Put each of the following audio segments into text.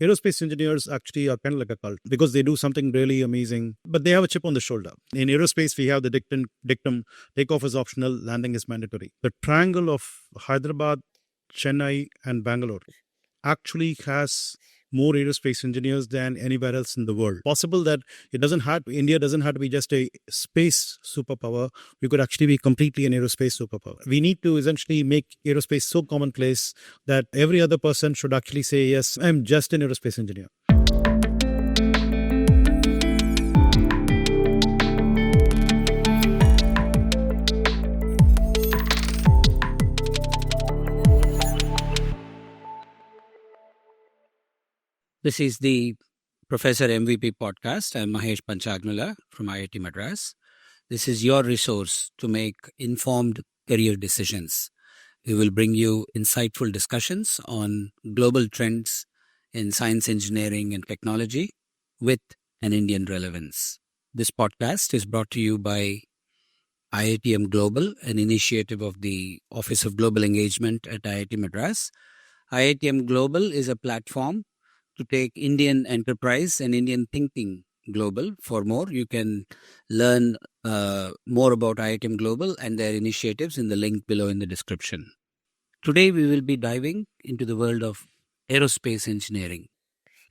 aerospace engineers actually are kind of like a cult because they do something really amazing, but they have a chip on the shoulder. In aerospace, we have the dictum takeoff is optional, landing is mandatory. The triangle of Hyderabad, Chennai, and Bangalore actually has more aerospace engineers than anywhere else in the world. Possible that India doesn't have to be just a space superpower. We could actually be completely an aerospace superpower. We need to essentially make aerospace so commonplace that every other person should actually say, yes, I'm just an aerospace engineer. This is the Professor MVP Podcast. I'm Mahesh Panchagnula from IIT Madras. This is your resource to make informed career decisions. We will bring you insightful discussions on global trends in science, engineering, and technology with an Indian relevance. This podcast is brought to you by IITM Global, an initiative of the Office of Global Engagement at IIT Madras. IITM Global is a platform to take Indian enterprise and Indian thinking global. For more, you can learn more about IITM Global and their initiatives in the link below in the description. Today, we will be diving into the world of aerospace engineering.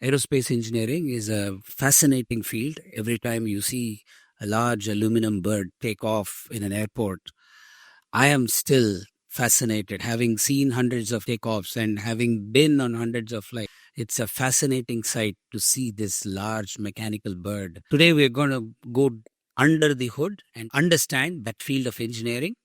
Aerospace engineering is a fascinating field. Every time you see a large aluminum bird take off in an airport, I am still fascinated, having seen hundreds of takeoffs and having been on hundreds of flights. It's a fascinating sight to see this large mechanical bird. Today, we're going to go under the hood and understand that field of engineering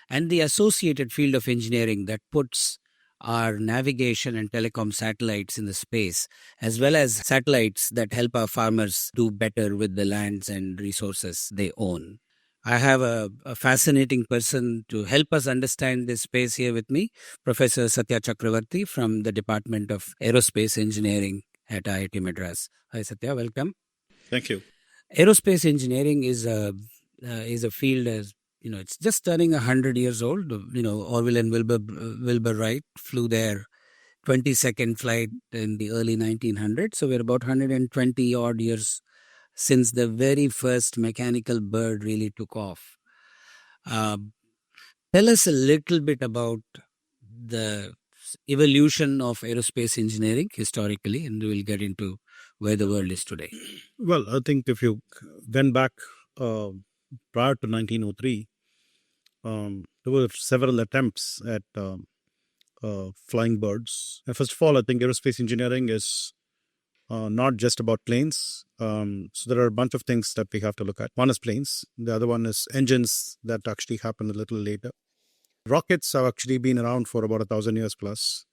and the associated field of engineering that puts our navigation and telecom satellites in the space, as well as satellites that help our farmers do better with the lands and resources they own. I have a fascinating person to help us understand this space here with me, Professor Satya Chakravarthy from the Department of Aerospace Engineering at IIT Madras. Hi, Satya. Welcome. Thank you. Aerospace engineering is a field as it's just turning 100 years old. Orville and Wilbur Wright flew their 22nd flight in the early 1900s. So we're about 120 odd years since the very first mechanical bird really took off. Tell us a little bit about the evolution of aerospace engineering historically, and we'll get into where the world is today. Well, I think if you went back prior to 1903, there were several attempts at flying birds. And first of all, I think aerospace engineering is not just about planes. So there are a bunch of things that we have to look at. One is planes. The other one is engines that actually happen a little later. Rockets have actually been around for about 1,000 years plus.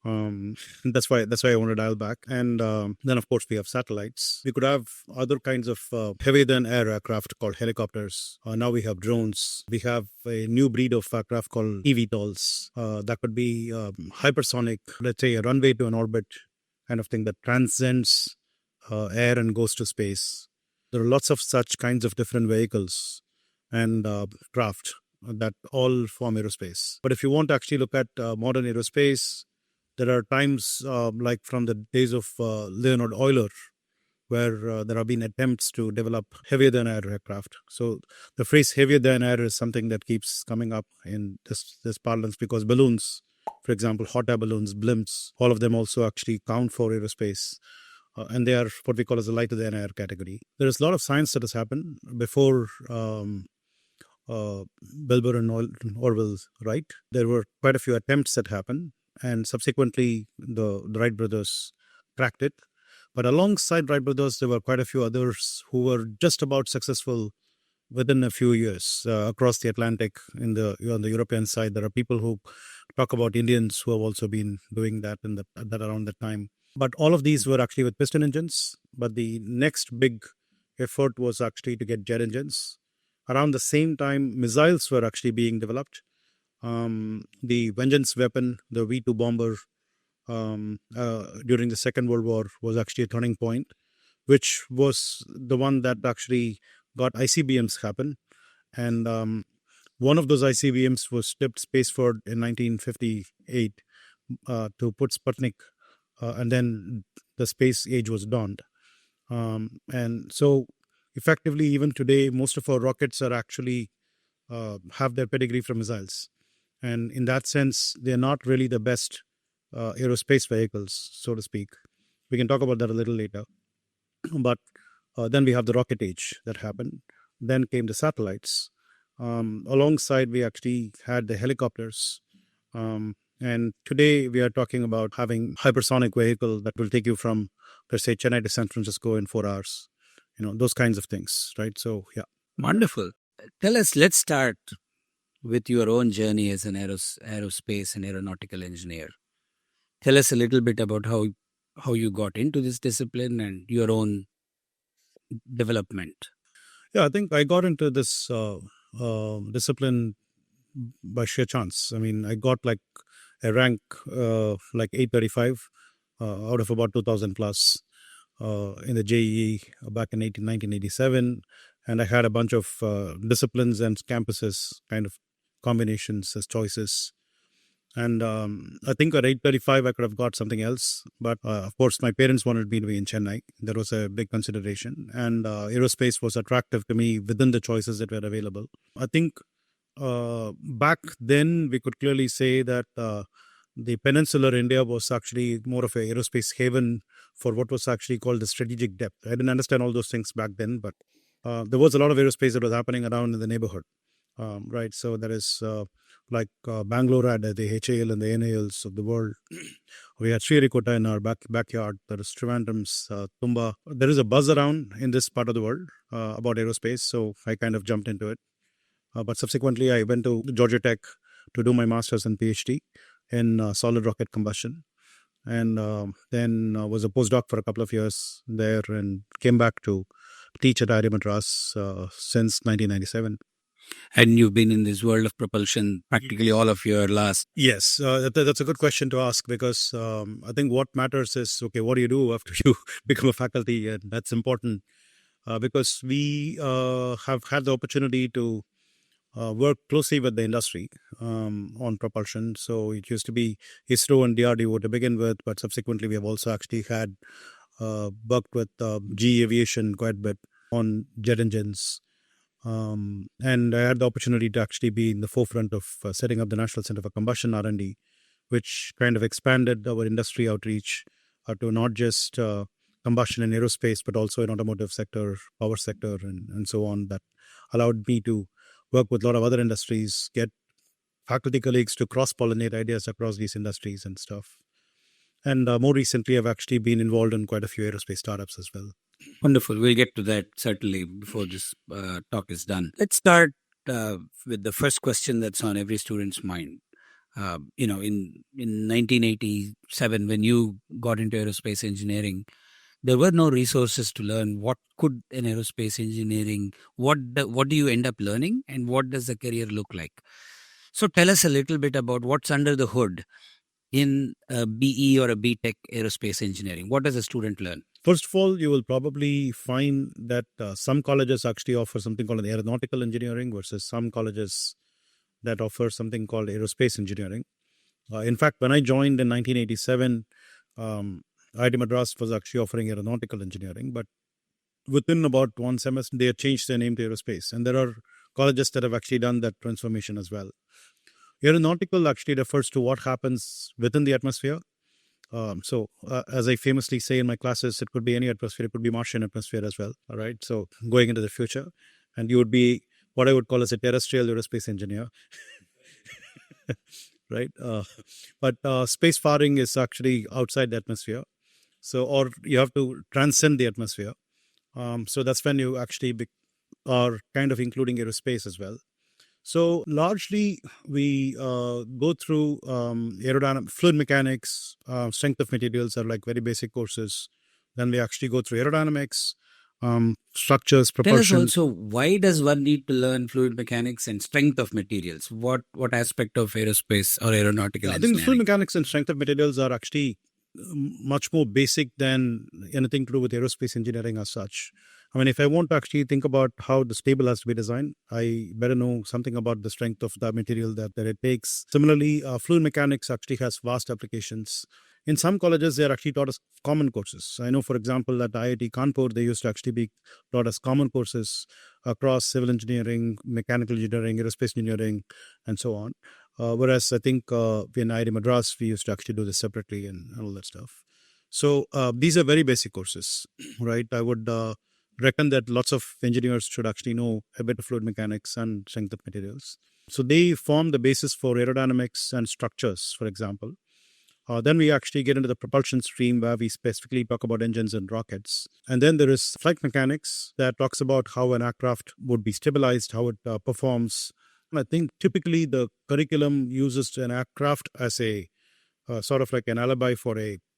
That's why I want to dial back. And then, of course, we have satellites. We could have other kinds of heavier than air aircraft called helicopters. Now we have drones. We have a new breed of aircraft called eVTOLs. That could be hypersonic, let's say a runway to an orbit kind of thing that transcends air and goes to space. There are lots of such kinds of different vehicles and craft that all form aerospace. But if you want to actually look at modern aerospace, there are times like from the days of Leonard Euler, where there have been attempts to develop heavier than air aircraft. So the phrase heavier than air is something that keeps coming up in this parlance because balloons, for example, hot air balloons, blimps, all of them also actually count for aerospace. And they are what we call as a lighter than air category. There is a lot of science that has happened before Wilbur and Orville Wright. There were quite a few attempts that happened, and subsequently the Wright brothers cracked it. But alongside Wright brothers, there were quite a few others who were just about successful within a few years across the Atlantic. On the European side, there are people who talk about Indians who have also been doing that around that time. But all of these were actually with piston engines. But the next big effort was actually to get jet engines. Around the same time, missiles were actually being developed. The vengeance weapon, the V2 bomber, during the Second World War was actually a turning point, which was the one that actually got ICBMs happen. And one of those ICBMs was tipped spaceward in 1958 to put Sputnik and then the space age was dawned. And so, effectively, even today, most of our rockets are actually have their pedigree from missiles, and in that sense, they are not really the best aerospace vehicles, so to speak. We can talk about that a little later. But then we have the rocket age that happened. Then came the satellites. Alongside, we actually had the helicopters. And today we are talking about having hypersonic vehicle that will take you from, let's say, Chennai to San Francisco in 4 hours. Those kinds of things, right? So, yeah. Wonderful. Tell us, let's start with your own journey as an aerospace and aeronautical engineer. Tell us a little bit about how you got into this discipline and your own development. Yeah, I think I got into this discipline by sheer chance. I mean, I got like a rank like 835 out of about 2000 plus in the JEE back in 1987. And I had a bunch of disciplines and campuses kind of combinations as choices. And I think at 835, I could have got something else. But of course, my parents wanted me to be in Chennai. That was a big consideration. And aerospace was attractive to me within the choices that were available. I think back then, we could clearly say that the peninsular India was actually more of a aerospace haven for what was actually called the strategic depth. I didn't understand all those things back then, but there was a lot of aerospace that was happening around in the neighborhood. Right, so there is like Bangalore had the HAL and the NALs of the world. We had Sriharikota in our backyard. There is Trivandrum's Tumba. There is a buzz around in this part of the world about aerospace, so I kind of jumped into it. But subsequently, I went to Georgia Tech to do my master's and PhD in solid rocket combustion. And then was a postdoc for a couple of years there and came back to teach at IIT Madras since 1997. And you've been in this world of propulsion practically all of your last. Yes, that's a good question to ask because I think what matters is, okay, what do you do after you become a faculty? And that's important because we have had the opportunity to work closely with the industry on propulsion. So it used to be ISRO and DRDO to begin with, but subsequently we have also actually had worked with GE Aviation quite a bit on jet engines. And I had the opportunity to actually be in the forefront of setting up the National Center for Combustion R&D, which kind of expanded our industry outreach to not just combustion in aerospace, but also in automotive sector, power sector, and so on. That allowed me to work with a lot of other industries, get faculty colleagues to cross-pollinate ideas across these industries and stuff. And more recently, I've actually been involved in quite a few aerospace startups as well. Wonderful. We'll get to that certainly before this talk is done. Let's start with the first question that's on every student's mind. In 1987, when you got into aerospace engineering, there were no resources to learn what could an aerospace engineering, what do you end up learning, and what does the career look like? So tell us a little bit about what's under the hood in a BE or a BTech aerospace engineering. What does a student learn? First of all, you will probably find that some colleges actually offer something called aeronautical engineering versus some colleges that offer something called aerospace engineering. In fact, when I joined in 1987, IIT Madras was actually offering aeronautical engineering, but within about one semester, they had changed their name to aerospace. And there are colleges that have actually done that transformation as well. Aeronautical actually refers to what happens within the atmosphere. As I famously say in my classes, it could be any atmosphere, it could be Martian atmosphere as well. All right. So going into the future, and you would be what I would call as a terrestrial aerospace engineer. Right. But spacefaring is actually outside the atmosphere. So, or you have to transcend the atmosphere. So that's when you actually are kind of including aerospace as well. So largely we go through fluid mechanics, strength of materials are like very basic courses. Then we actually go through aerodynamics, structures, propulsion. Tell us also, why does one need to learn fluid mechanics and strength of materials? What aspect of aerospace or aeronautical I engineering? think fluid mechanics and strength of materials are actually much more basic than anything to do with aerospace engineering as such. I mean, if I want to actually think about how the stable has to be designed, I better know something about the strength of the material that it takes. Similarly, fluid mechanics actually has vast applications In some colleges, they are actually taught as common courses. I know, for example, at IIT Kanpur, they used to actually be taught as common courses across civil engineering, mechanical engineering, aerospace engineering, and so on. Whereas I think in IIT Madras, we used to actually do this separately and all that stuff. So these are very basic courses, right? I would reckon that lots of engineers should actually know a bit of fluid mechanics and strength of materials. So they form the basis for aerodynamics and structures, for example. Then we actually get into the propulsion stream where we specifically talk about engines and rockets. And then there is flight mechanics that talks about how an aircraft would be stabilized, how it performs. And I think typically the curriculum uses an aircraft as a sort of like an alibi for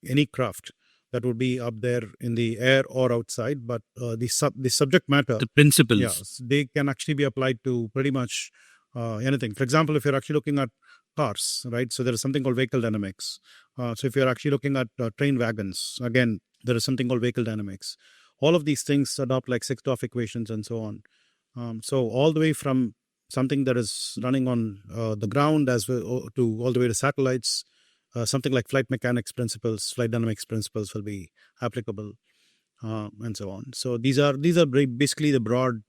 any craft that would be up there in the air or outside. But the subject matter, The principles. yes, they can actually be applied to pretty much anything. For example, if you're actually looking at cars, right? So there is something called vehicle dynamics. So if you're actually looking at train wagons, again, there is something called vehicle dynamics. All of these things adopt like Sixth-Orff equations and so on. So all the way from something that is running on the ground as well to all the way to satellites, something like flight mechanics principles, flight dynamics principles will be applicable, and so on. So these are basically the broad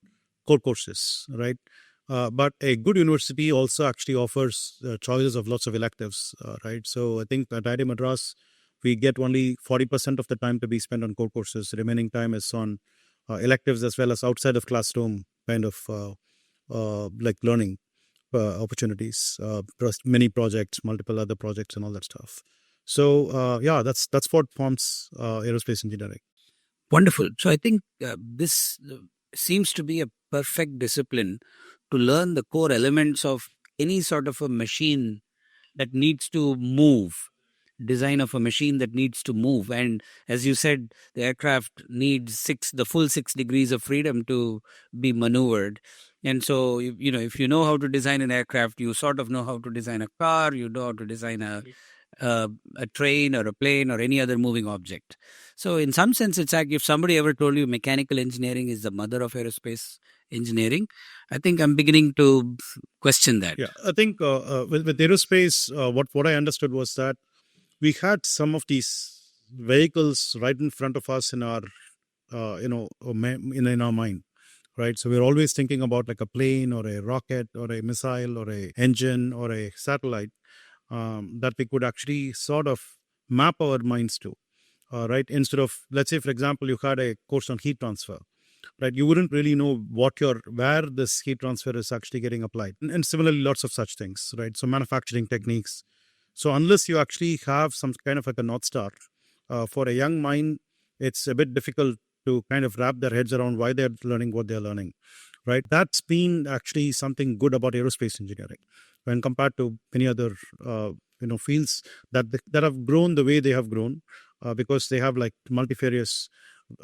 core courses, right? But a good university also actually offers choices of lots of electives, right? So I think at IIT Madras, we get only 40% of the time to be spent on core courses. The remaining time is on electives as well as outside of classroom kind of like learning opportunities, many projects, multiple other projects, and all that stuff. So yeah, that's what forms aerospace engineering. Wonderful. So I think this seems to be a perfect discipline to learn the core elements of any sort of a machine that needs to move, design of a machine that needs to move. And as you said, the aircraft needs the full 6 degrees of freedom to be maneuvered. And so, if you know how to design an aircraft, you sort of know how to design a car, you know how to design a train or a plane or any other moving object. So in some sense, it's like if somebody ever told you mechanical engineering is the mother of aerospace engineering, I think I'm beginning to question that. Yeah, I think with aerospace, what I understood was that we had some of these vehicles right in front of us in our in our mind, right? So we're always thinking about like a plane or a rocket or a missile or a engine or a satellite that we could actually sort of map our minds to, right? Instead of, let's say, for example, you had a course on heat transfer, right? You wouldn't really know where this heat transfer is actually getting applied. And similarly, lots of such things, right? So manufacturing techniques. So unless you actually have some kind of like a North Star, for a young mind, it's a bit difficult to kind of wrap their heads around why they're learning what they're learning, right? That's been actually something good about aerospace engineering when compared to many other fields that have grown the way they have grown, because they have like multifarious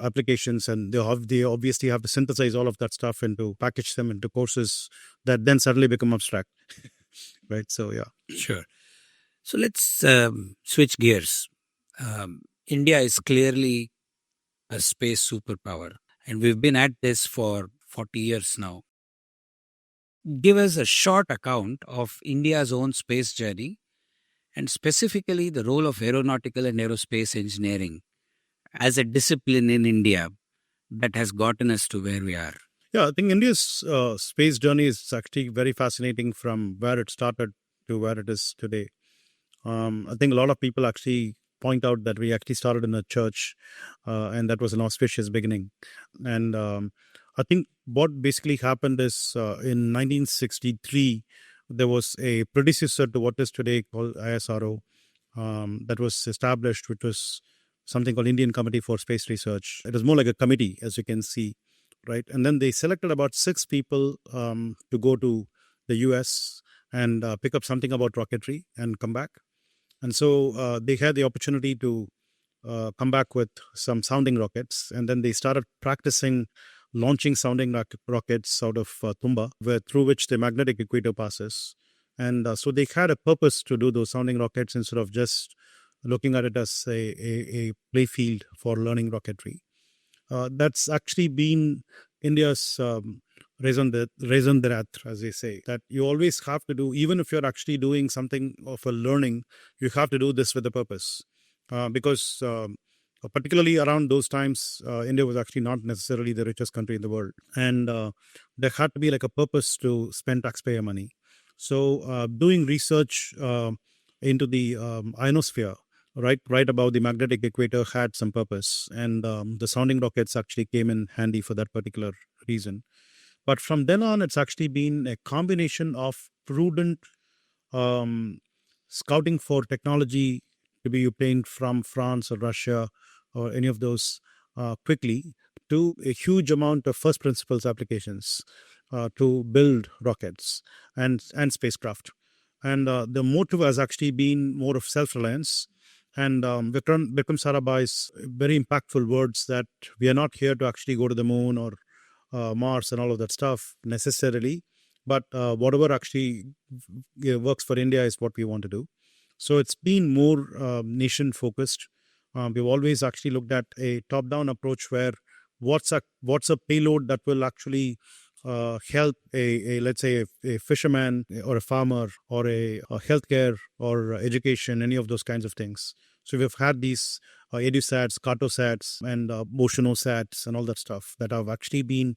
applications, and they obviously have to synthesize all of that stuff into package them into courses that then suddenly become abstract. Right, so yeah. Sure. So let's switch gears. India is clearly a space superpower, and we've been at this for 40 years now. Give us a short account of India's own space journey and specifically the role of aeronautical and aerospace engineering as a discipline in India that has gotten us to where we are. Yeah, I think India's space journey is actually very fascinating from where it started to where it is today. I think a lot of people actually point out that we actually started in a church, and that was an auspicious beginning. And I think what basically happened is in 1963, there was a predecessor to what is today called ISRO that was established, which was something called Indian Committee for Space Research. It was more like a committee, as you can see, right? And then they selected about 6 people to go to the US and pick up something about rocketry and come back. And so they had the opportunity to come back with some sounding rockets. And then they started practicing launching sounding rockets out of Tumba, through which the magnetic equator passes. And so they had a purpose to do those sounding rockets instead of just looking at it as a play field for learning rocketry. That's actually been India's raison d'etre, as they say, that you always have to do, even if you're actually doing something of a learning, you have to do this with a purpose. because particularly around those times, India was actually not necessarily the richest country in the world, and there had to be like a purpose to spend taxpayer money. So, doing research into the ionosphere, right above the magnetic equator, had some purpose, and the sounding rockets actually came in handy for that particular reason. But from then on, it's actually been a combination of prudent um, scouting for technology to be obtained from France or Russia or any of those quickly, to a huge amount of first principles applications to build rockets and spacecraft. And the motive has actually been more of self-reliance. And Vikram Sarabhai's very impactful words that we are not here to actually go to the moon or Mars and all of that stuff necessarily, but whatever actually works for India is what we want to do. So it's been more nation focused. We've always actually looked at a top down approach where what's a payload that will actually help a let's say a fisherman or a farmer or a healthcare or education, any of those kinds of things. So we've had these edusats, cartosats, and motionosats and all that stuff that have actually been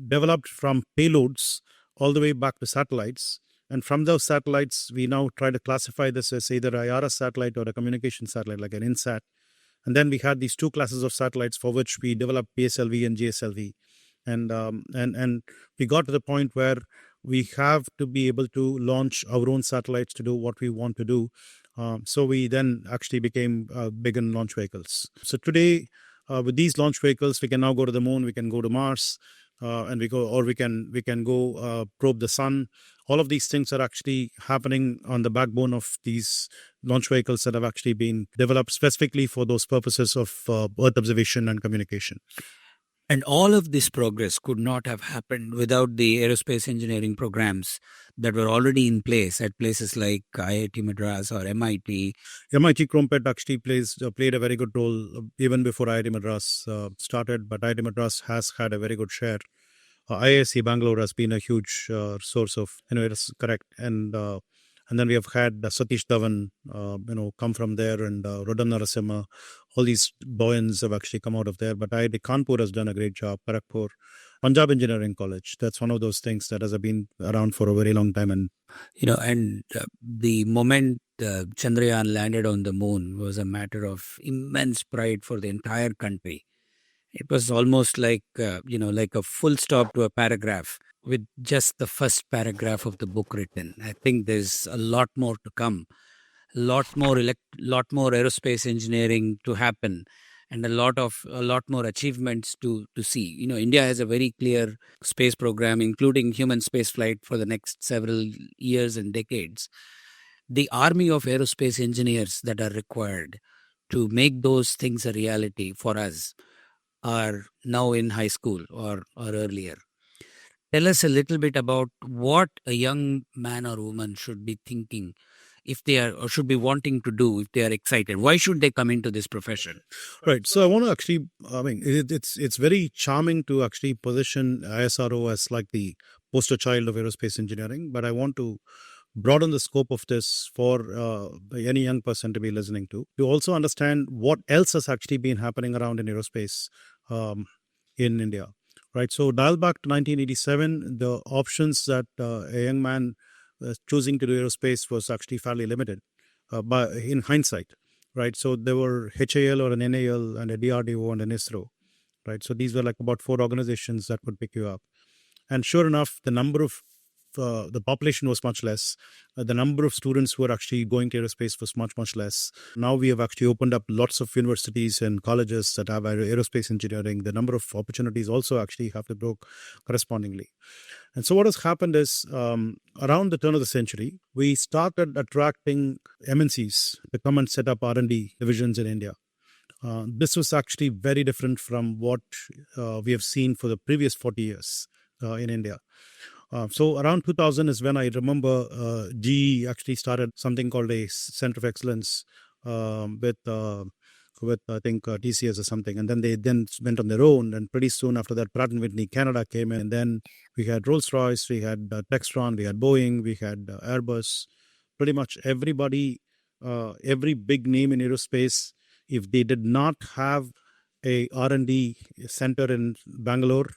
developed from payloads all the way back to satellites. And from those satellites, we now try to classify this as either a IRS satellite or a communication satellite, like an INSAT. And then we had these two classes of satellites for which we developed PSLV and GSLV. And we got to the point where we have to be able to launch our own satellites to do what we want to do. So we then actually became big in launch vehicles. So today, with these launch vehicles, we can now go to the moon, we can go to Mars, and we can go probe the sun. All of these things are actually happening on the backbone of these launch vehicles that have actually been developed specifically for those purposes of Earth observation and communication. And all of this progress could not have happened without the aerospace engineering programs that were already in place at places like IIT Madras or MIT. MIT Crumpet actually played a very good role even before IIT Madras started, but IIT Madras has had a very good share. IISc Bangalore has been a huge source of, it is correct. And then we have had Satish Dhawan, come from there, and Rodam Narasimha. All these buoyants have actually come out of there. But IIT Kanpur has done a great job. Karakpur, Punjab Engineering College. That's one of those things that has been around for a very long time. And the moment Chandrayaan landed on the moon was a matter of immense pride for the entire country. It was almost like like a full stop to a paragraph, with just the first paragraph of the book written. I think there's a lot more to come, lot more aerospace engineering to happen, and a lot more achievements to see. India has a very clear space program, including human space flight for the next several years and decades. The army of aerospace engineers that are required to make those things a reality for us are now in high school or earlier. Tell us a little bit about what a young man or woman should be thinking if they are, or should be wanting to do if they are excited. Why should they come into this profession? right. So I want to actually, it's very charming to actually position ISRO as like the poster child of aerospace engineering, but I want to broaden the scope of this for any young person to be listening to also understand what else has actually been happening around in aerospace in India. Right. So dial back to 1987, the options that a young man was choosing to do aerospace was actually fairly limited, by in hindsight. Right. So there were HAL or an NAL and a DRDO and an ISRO. Right. So these were like about four organizations that would pick you up. And sure enough, the population was much less. The number of students who were actually going to aerospace was much, much less. Now we have actually opened up lots of universities and colleges that have aerospace engineering. The number of opportunities also actually have to grow correspondingly. And so what has happened is, around the turn of the century, we started attracting MNCs to come and set up R&D divisions in India. This was actually very different from what we have seen for the previous 40 years in India. So around 2000 is when I remember GE actually started something called a Center of Excellence with I think TCS or something, and then they went on their own. And pretty soon after that, Pratt and Whitney Canada came in, and then we had Rolls Royce, we had Textron, we had Boeing, we had Airbus. Pretty much everybody every big name in aerospace, if they did not have a R&D center in Bangalore,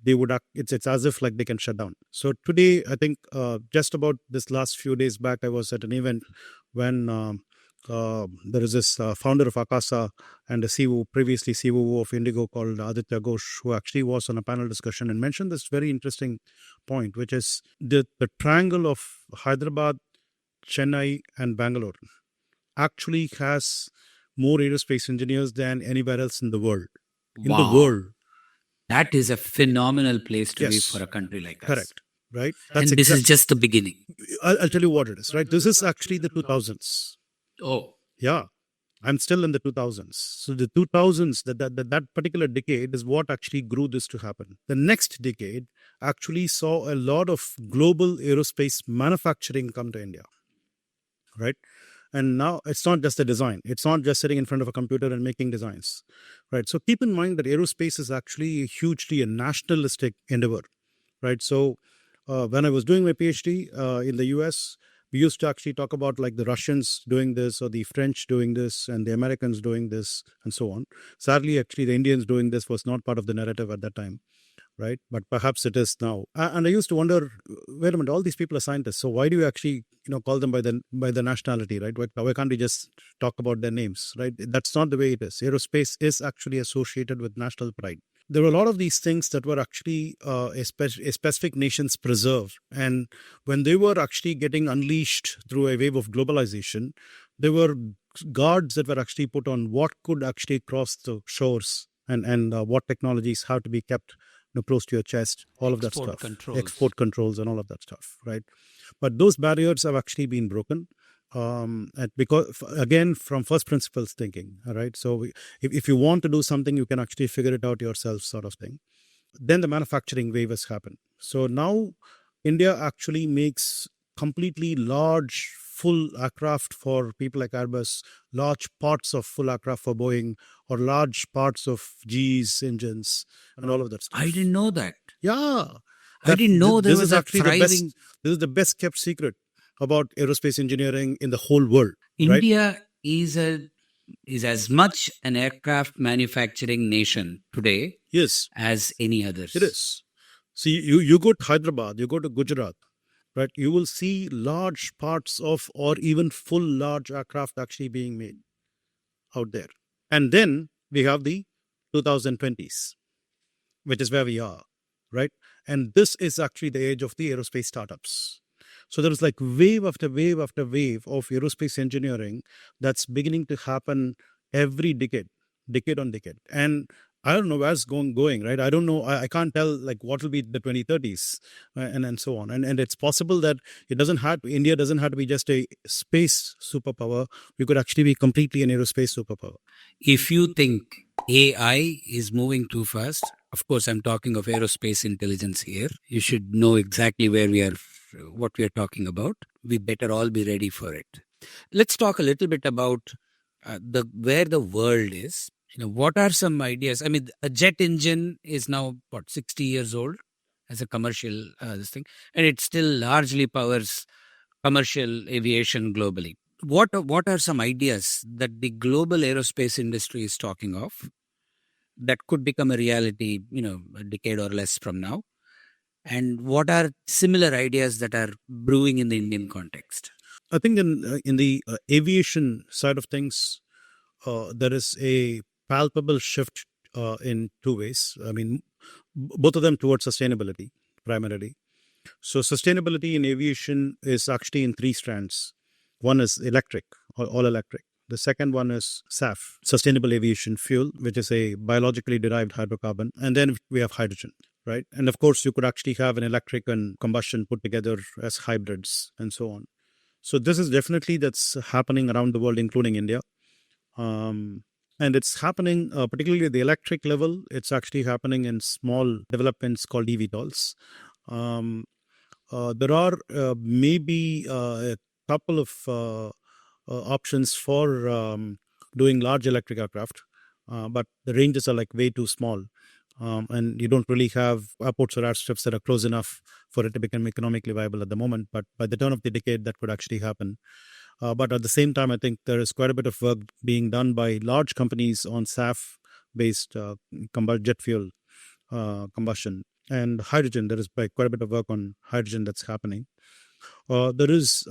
they would it's as if like they can shut down. So today, I think just about this last few days back, I was at an event when there is this founder of Akasa and the CEO, previously COO of Indigo, called Aditya Ghosh, who actually was on a panel discussion and mentioned this very interesting point, which is the triangle of Hyderabad, Chennai, and Bangalore actually has more aerospace engineers than anywhere else in the world. In the Wow. world. That is a phenomenal place to be for Yes, a country like us. correct. Right? That's And this is just the beginning. I'll tell you what it is, right? This is actually the 2000s. Oh, Yeah. I'm still in the 2000s. So the 2000s, that particular decade is what actually grew this to happen. The next decade actually saw a lot of global aerospace manufacturing come to India, right? And now it's not just a design. It's not just sitting in front of a computer and making designs, right? So keep in mind that aerospace is actually hugely a nationalistic endeavor, right? So when I was doing my PhD in the US, we used to actually talk about like the Russians doing this or the French doing this and the Americans doing this and so on. Sadly, actually, the Indians doing this was not part of the narrative at that time, right? But perhaps it is now. And I used to wonder, wait a minute, all these people are scientists, so why do you actually call them by the nationality, right? Why can't we just talk about their names, right? That's not the way it is. Aerospace is actually associated with national pride. There were a lot of these things that were actually a specific nation's preserve. And when they were actually getting unleashed through a wave of globalization, there were guards that were actually put on what could actually cross the shores and what technologies have to be kept close to your chest, all of that stuff. Export controls and all of that stuff, right? But those barriers have actually been broken. And because again, from first principles thinking, all right. So if you want to do something, you can actually figure it out yourself, sort of thing. Then the manufacturing wave has happened. So now India actually makes completely large full aircraft for people like Airbus, large parts of full aircraft for Boeing, or large parts of GE's engines and all of that stuff. I didn't know that. Yeah. I didn't know there was a thriving. This is the best kept secret about aerospace engineering in the whole world. India is as much an aircraft manufacturing nation today, yes, as any others. It is. See, you go to Hyderabad, you go to Gujarat, right? You will see large parts of or even full large aircraft actually being made out there. And then we have the 2020s, which is where we are, right? And this is actually the age of the aerospace startups. So there is like wave after wave after wave of aerospace engineering that's beginning to happen every decade on decade. And I don't know where it's going, right? I don't know. I can't tell like what will be the 2030s and so on. And it's possible that India doesn't have to be just a space superpower. We could actually be completely an aerospace superpower. If you think AI is moving too fast, of course, I'm talking of aerospace intelligence here. You should know exactly what we are talking about. We better all be ready for it. Let's talk a little bit about where the world is. What are some ideas? I mean, a jet engine is now 60 years old as a commercial this thing, and it still largely powers commercial aviation globally. What are some ideas that the global aerospace industry is talking of that could become a reality, a decade or less from now? And what are similar ideas that are brewing in the Indian context? I think in the aviation side of things, there is a palpable shift in two ways. I mean, both of them towards sustainability primarily. So sustainability in aviation is actually in three strands. One is electric, all electric. The second one is SAF, sustainable aviation fuel, which is a biologically derived hydrocarbon. And then we have hydrogen, right? And of course, you could actually have an electric and combustion put together as hybrids and so on. So this is definitely that's happening around the world, including India. And it's happening, particularly at the electric level, it's actually happening in small developments called eVTOLs. There are maybe a couple of options for doing large electric aircraft, but the ranges are like way too small. And you don't really have airports or airstrips that are close enough for it to become economically viable at the moment. But by the turn of the decade, that could actually happen. But at the same time, I think there is quite a bit of work being done by large companies on SAF-based jet fuel combustion and hydrogen. There is quite a bit of work on hydrogen that's happening. There is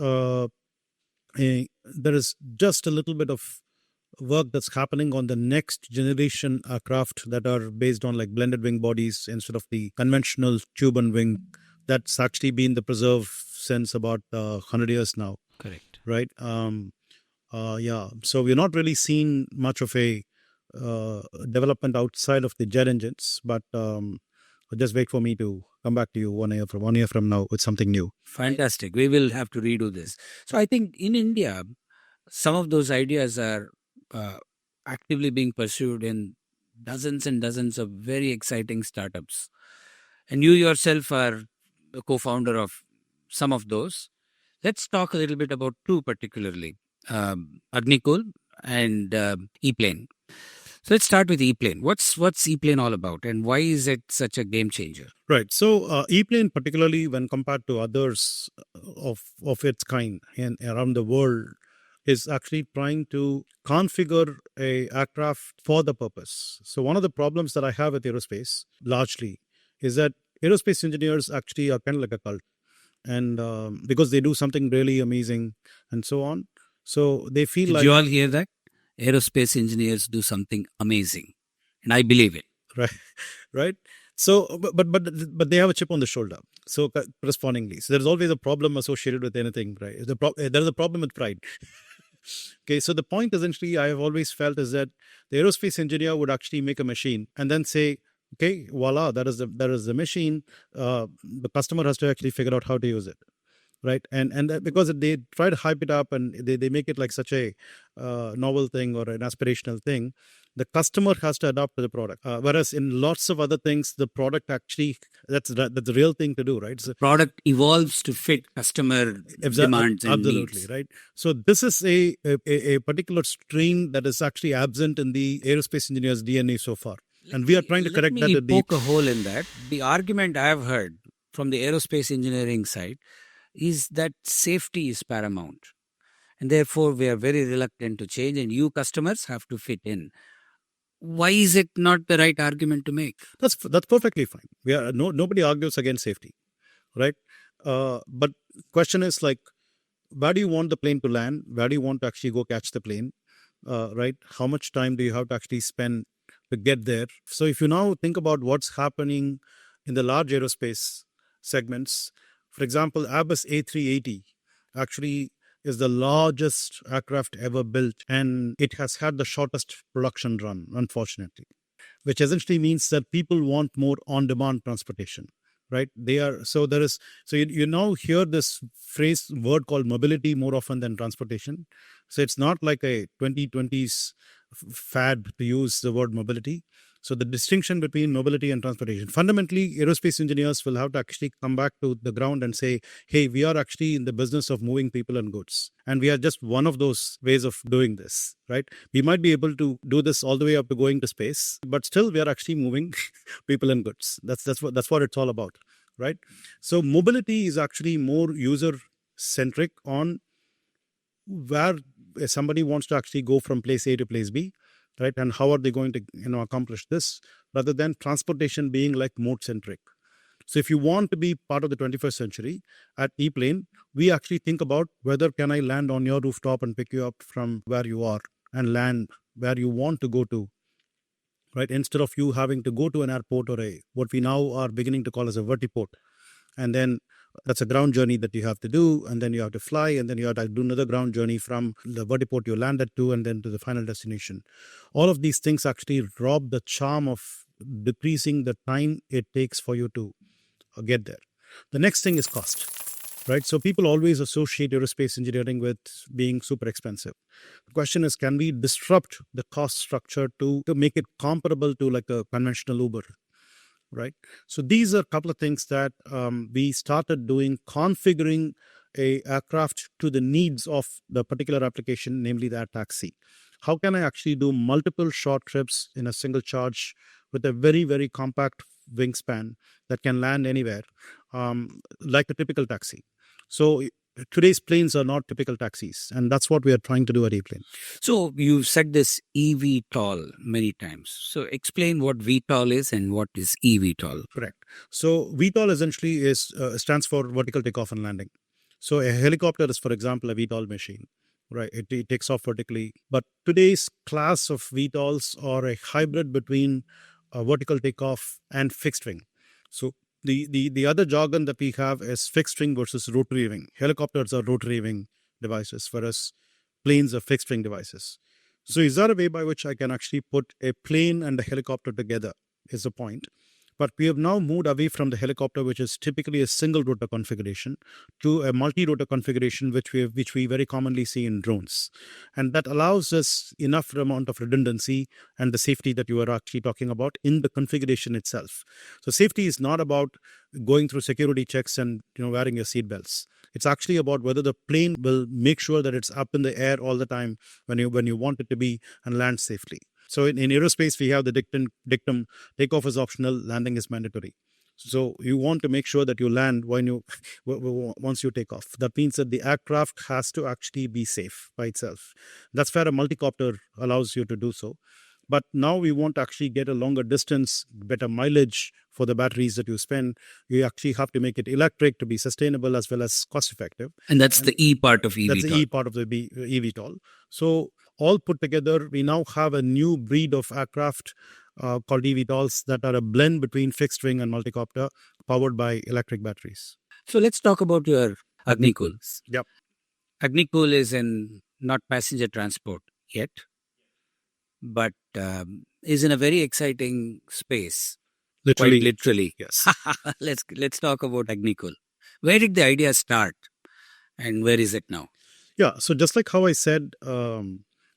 just a little bit of work that's happening on the next generation aircraft that are based on like blended wing bodies instead of the conventional tube and wing. That's actually been the preserve since about 100 years now. Correct. Right. Yeah. So we're not really seeing much of a development outside of the jet engines, but just wait for me to come back to you 1 year from now with something new. Fantastic. We will have to redo this. So I think in India, some of those ideas are actively being pursued in dozens and dozens of very exciting startups. And you yourself are the co-founder of some of those. Let's talk a little bit about two particularly, Agnikul and ePlane. So let's start with ePlane. What's ePlane all about, and why is it such a game changer? Right. So ePlane, particularly when compared to others of its kind and around the world, is actually trying to configure a aircraft for the purpose. So one of the problems that I have with aerospace, largely, is that aerospace engineers actually are kind of like a cult, and because they do something really amazing and so on, so they feel Did like you all hear that? Aerospace engineers do something amazing, and I believe it. right, right. So, but they have a chip on the shoulder. So correspondingly, so there's always a problem associated with anything, right? There's a problem with pride. Okay, so the point essentially I have always felt is that the aerospace engineer would actually make a machine and then say, okay, voila, that is the machine. The customer has to actually figure out how to use it, right? And because they try to hype it up and they make it like such a novel thing or an aspirational thing, the customer has to adapt to the product. Whereas in lots of other things, the product actually that's the real thing to do, right? So, Product evolves to fit customer demands and absolutely needs. right. So this is a particular strain that is actually absent in the aerospace engineer's DNA so far, and we are trying to correct that. Let me poke a hole in that. The argument I've heard from the aerospace engineering side is that safety is paramount. And therefore, we are very reluctant to change, and you customers have to fit in. Why is it not the right argument to make? That's perfectly fine. We are nobody argues against safety, right? But question is like, where do you want the plane to land? Where do you want to actually go catch the plane? Right? How much time do you have to actually spend to get there? So if you now think about what's happening in the large aerospace segments, for example, Airbus A380 actually is the largest aircraft ever built, and it has had the shortest production run, unfortunately, which essentially means that people want more on-demand transportation, right? They are so there is so you now hear this word called mobility more often than transportation. So it's not like a 2020s fad to use the word mobility. So the distinction between mobility and transportation, fundamentally, aerospace engineers will have to actually come back to the ground and say, hey, we are actually in the business of moving people and goods. And we are just one of those ways of doing this, right? We might be able to do this all the way up to going to space, but still we are actually moving people and goods. That's what it's all about, right? So mobility is actually more user centric on where somebody wants to actually go from place A to place B, right? And how are they going to accomplish this, rather than transportation being like mode centric. So if you want to be part of the 21st century at ePlane, we actually think about whether can I land on your rooftop and pick you up from where you are and land where you want to go to, right? Instead of you having to go to an airport or what we now are beginning to call as a vertiport. And then that's a ground journey that you have to do, and then you have to fly, and then you have to do another ground journey from the vertiport you landed to and then to the final destination. All of these things actually rob the charm of decreasing the time it takes for you to get there. The next thing is cost, right? So people always associate aerospace engineering with being super expensive. The question is, can we disrupt the cost structure to make it comparable to like a conventional Uber? Right. So these are a couple of things that we started doing, configuring a aircraft to the needs of the particular application, namely the air taxi. How can I actually do multiple short trips in a single charge with a very, very compact wingspan that can land anywhere, like a typical taxi? So today's planes are not typical taxis, and that's what we are trying to do at ePlane. So you've said this eVTOL many times. So explain what VTOL is and what is eVTOL. Correct. So VTOL essentially stands for vertical takeoff and landing. So a helicopter is, for example, a VTOL machine, right? It takes off vertically. But today's class of VTOLs are a hybrid between vertical takeoff and fixed wing. So the other jargon that we have is fixed wing versus rotary wing. Helicopters are rotary wing devices, whereas planes are fixed wing devices. So is there a way by which I can actually put a plane and a helicopter together? Is the point. But we have now moved away from the helicopter, which is typically a single rotor configuration, to a multi-rotor configuration, which we very commonly see in drones, and that allows us enough amount of redundancy and the safety that you are actually talking about in the configuration itself. So safety is not about going through security checks and wearing your seat belts. It's actually about whether the plane will make sure that it's up in the air all the time when you want it to be and land safely. So in aerospace, we have the dictum takeoff is optional, landing is mandatory. So you want to make sure that you land once you take off. That means that the aircraft has to actually be safe by itself. That's where a multicopter allows you to do so. But now we want to actually get a longer distance, better mileage for the batteries that you spend. You actually have to make it electric to be sustainable as well as cost effective. And that's the E part of eVTOL. That's the E part of the eVTOL. So all put together, we now have a new breed of aircraft called eVTOLs that are a blend between fixed wing and multicopter powered by electric batteries. So let's talk about your Agnikul. Yep. Agnikul is in not passenger transport yet, but is in a very exciting space. Literally. Quite literally. Yes. Let's talk about Agnikul. Where did the idea start and where is it now? Yeah. So just like how I said,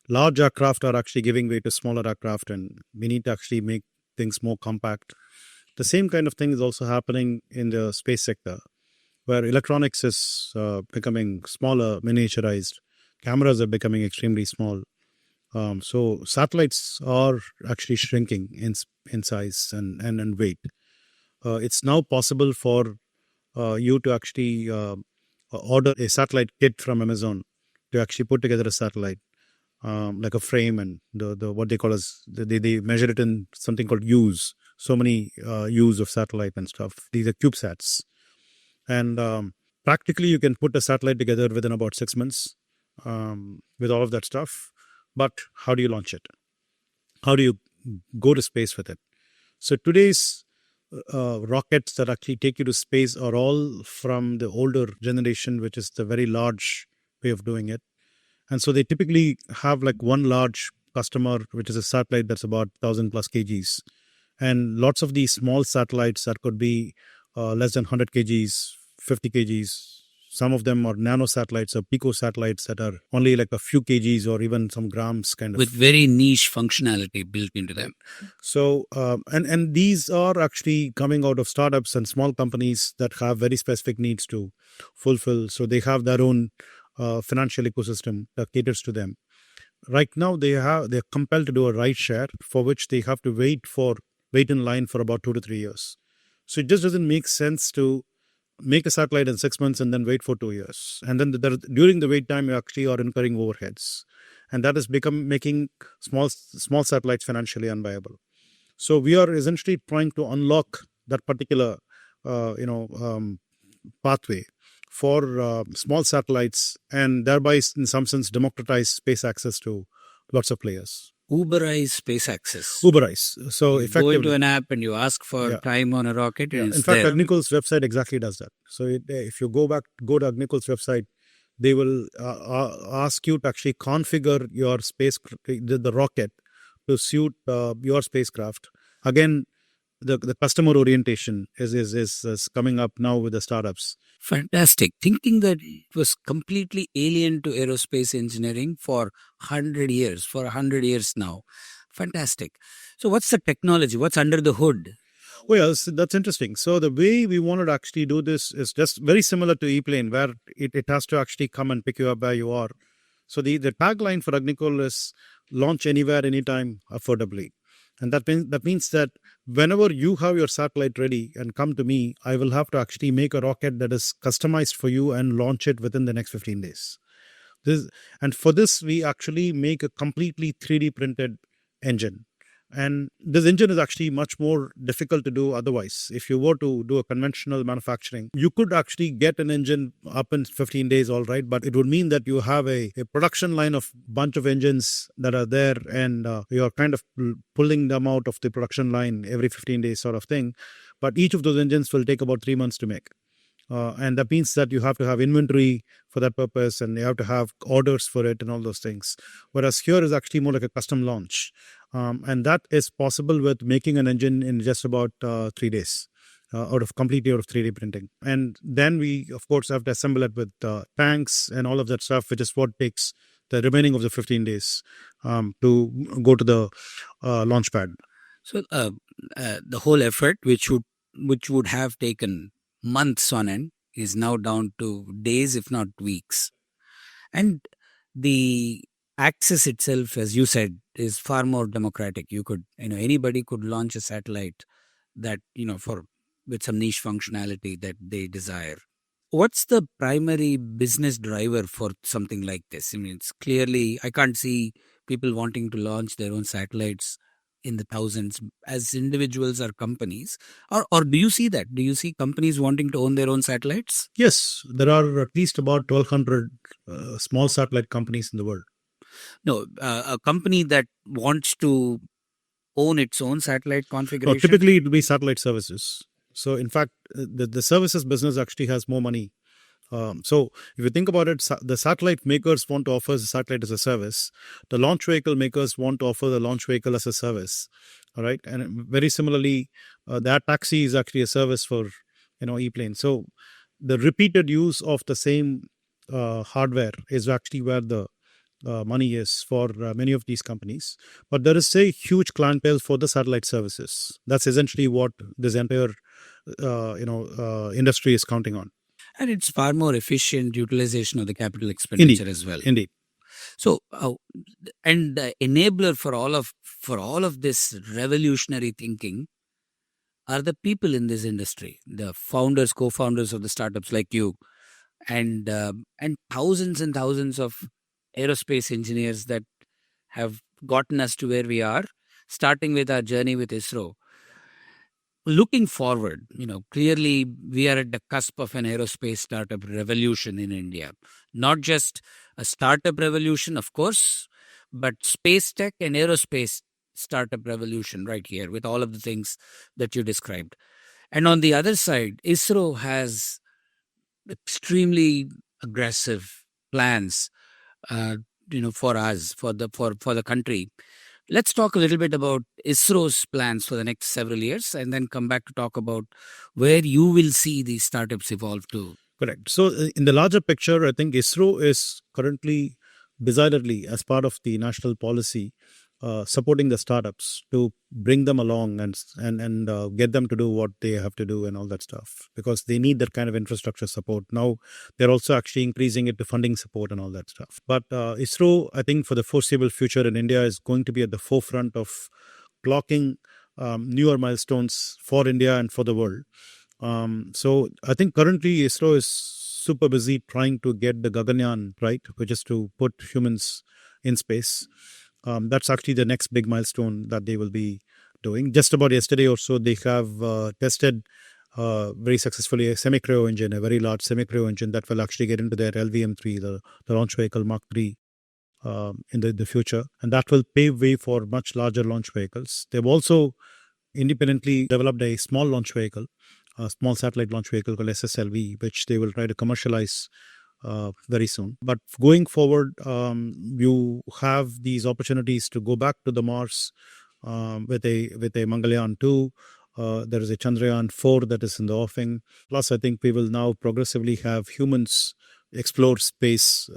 large aircraft are actually giving way to smaller aircraft, and we need to actually make things more compact. The same kind of thing is also happening in the space sector, where electronics is becoming smaller, miniaturized. Cameras are becoming extremely small. So satellites are actually shrinking in size and weight. It's now possible for you to actually order a satellite kit from Amazon to actually put together a satellite, like a frame, and the what they call as they measure it in something called U's. So many U's of satellite and stuff. These are CubeSats, and practically you can put a satellite together within about 6 months with all of that stuff. But how do you launch it? How do you go to space with it? So today's rockets that actually take you to space are all from the older generation, which is the very large way of doing it. And so they typically have like one large customer, which is a satellite that's about 1,000 plus kgs. And lots of these small satellites that could be less than 100 kgs, 50 kgs. Some of them are nano satellites or pico satellites that are only like a few kgs or even some grams kind of. With very niche functionality built into them. So, and these are actually coming out of startups and small companies that have very specific needs to fulfill. So they have their own financial ecosystem that caters to them. Right now, they're compelled to do a ride share for which they have to wait in line for about 2 to 3 years. So it just doesn't make sense to make a satellite in 6 months and then wait for 2 years. And then during the wait time, you actually are incurring overheads. And that has become making small satellites financially unviable. So we are essentially trying to unlock that particular, pathway for small satellites, and thereby, in some sense, democratize space access to lots of players. Uberize space access. Uberize. So you effectively, go into an app and you ask for time on a rocket. Yeah. And In fact, there. Agnikul's website exactly does that. So if you go to Agnikul's website, they will ask you to actually configure your the rocket to suit your spacecraft. Again, the customer orientation is coming up now with the startups. Fantastic. Thinking that it was completely alien to aerospace engineering for 100 years now. Fantastic. So what's the technology? What's under the hood? Well, that's interesting. So the way we wanted to actually do this is just very similar to ePlane, where it has to actually come and pick you up where you are. So the tagline for Agnikul is launch anywhere, anytime, affordably. And that means that whenever you have your satellite ready and come to me, I will have to actually make a rocket that is customized for you and launch it within the next 15 days. This, and for this, we actually make a completely 3D printed engine. And this engine is actually much more difficult to do otherwise. If you were to do a conventional manufacturing, you could actually get an engine up in 15 days, all right, but it would mean that you have a production line of bunch of engines that are there, and you're kind of pulling them out of the production line every 15 days, sort of thing. But each of those engines will take about 3 months to make. And that means that you have to have inventory for that purpose, and you have to have orders for it and all those things. Whereas here is actually more like a custom launch. And that is possible with making an engine in just about 3 days. Completely out of 3D printing. And then we, of course, have to assemble it with tanks and all of that stuff, which is what takes the remaining of the 15 days to go to the launch pad. So the whole effort, which would have taken months on end, is now down to days, if not weeks. And the access itself, as you said, is far more democratic. You could, anybody could launch a satellite that, with some niche functionality that they desire. What's the primary business driver for something like this? I mean, it's clearly, I can't see people wanting to launch their own satellites in the thousands as individuals or companies. Or do you see that? Do you see companies wanting to own their own satellites? Yes, there are at least about 1,200 small satellite companies in the world. No, a company that wants to own its own satellite No, configuration. typically it will be satellite services. So, in fact, the services business actually has more money. So, if you think about it, the satellite makers want to offer the satellite as a service. The launch vehicle makers want to offer the launch vehicle as a service. All right, and very similarly, that taxi is actually a service for ePlane. So, the repeated use of the same hardware is actually where the money is for many of these companies. But there is a huge clientele for the satellite services. That's essentially what this entire industry is counting on. And it's far more efficient utilization of the capital expenditure Indeed, as well. indeed. So, and the enabler for all of this revolutionary thinking are the people in this industry, the founders, co-founders of the startups like you, and thousands and thousands of aerospace engineers that have gotten us to where we are, starting with our journey with ISRO. Looking forward, clearly we are at the cusp of an aerospace startup revolution in India. Not just a startup revolution, of course, but space tech and aerospace startup revolution right here with all of the things that you described. And on the other side, ISRO has extremely aggressive plans, for us, for the country. Let's talk a little bit about ISRO's plans for the next several years, and then come back to talk about where you will see these startups evolve to. Correct. So, in the larger picture, I think ISRO is currently, decidedly, as part of the national policy, supporting the startups to bring them along and get them to do what they have to do and all that stuff, because they need that kind of infrastructure support. Now, they're also actually increasing it to funding support and all that stuff. But ISRO, I think, for the foreseeable future in India, is going to be at the forefront of clocking newer milestones for India and for the world. So I think currently ISRO is super busy trying to get the Gaganyaan, right, which is to put humans in space. That's actually the next big milestone that they will be doing. Just about yesterday or so, they have tested very successfully a semi-cryo engine, a very large semi-cryo engine that will actually get into their LVM-3, the launch vehicle Mark 3, in the future. And that will pave way for much larger launch vehicles. They've also independently developed a small launch vehicle, a small satellite launch vehicle called SSLV, which they will try to commercialize very soon. But going forward, you have these opportunities to go back to the Mars with a Mangalyaan 2. There is a Chandrayaan 4 that is in the offing. Plus, I think we will now progressively have humans explore space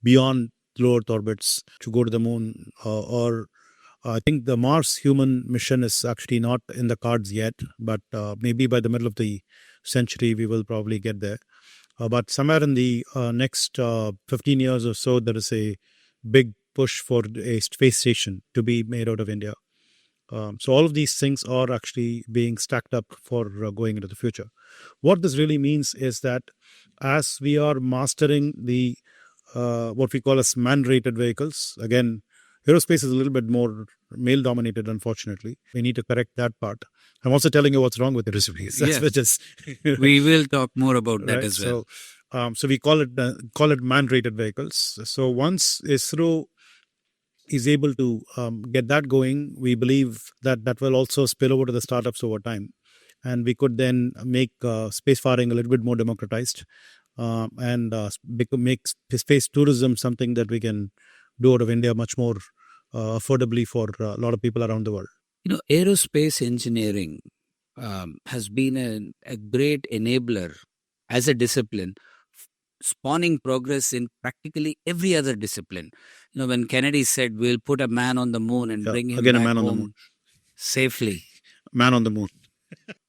beyond low Earth orbits to go to the moon. Or I think the Mars human mission is actually not in the cards yet, but maybe by the middle of the century, we will probably get there. But somewhere in the next 15 years or so, there is a big push for a space station to be made out of India. So all of these things are actually being stacked up for going into the future. What this really means is that as we are mastering the what we call as man-rated vehicles, again, aerospace is a little bit more male-dominated, unfortunately. We need to correct that part. I'm also telling you what's wrong with aerospace. That's Yes, which is we will talk more about that right. as well. So we call it man-rated vehicles. So once ISRO is able to get that going, we believe that that will also spill over to the startups over time, and we could then make spacefaring a little bit more democratized, and make space tourism something that we can do out of India much more affordably for a lot of people around the world. Aerospace engineering has been a great enabler as a discipline, spawning progress in practically every other discipline. When Kennedy said we'll put a man on the moon and Yeah, bring him again, a back man on the moon. home safely, Man on the moon.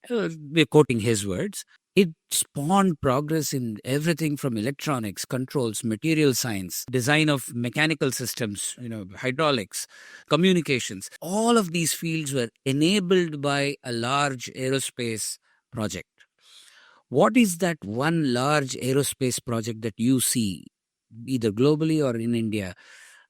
we're quoting his words. It spawned progress in everything from electronics, controls, material science, design of mechanical systems, hydraulics, communications. All of these fields were enabled by a large aerospace project. What is that one large aerospace project that you see, either globally or in India,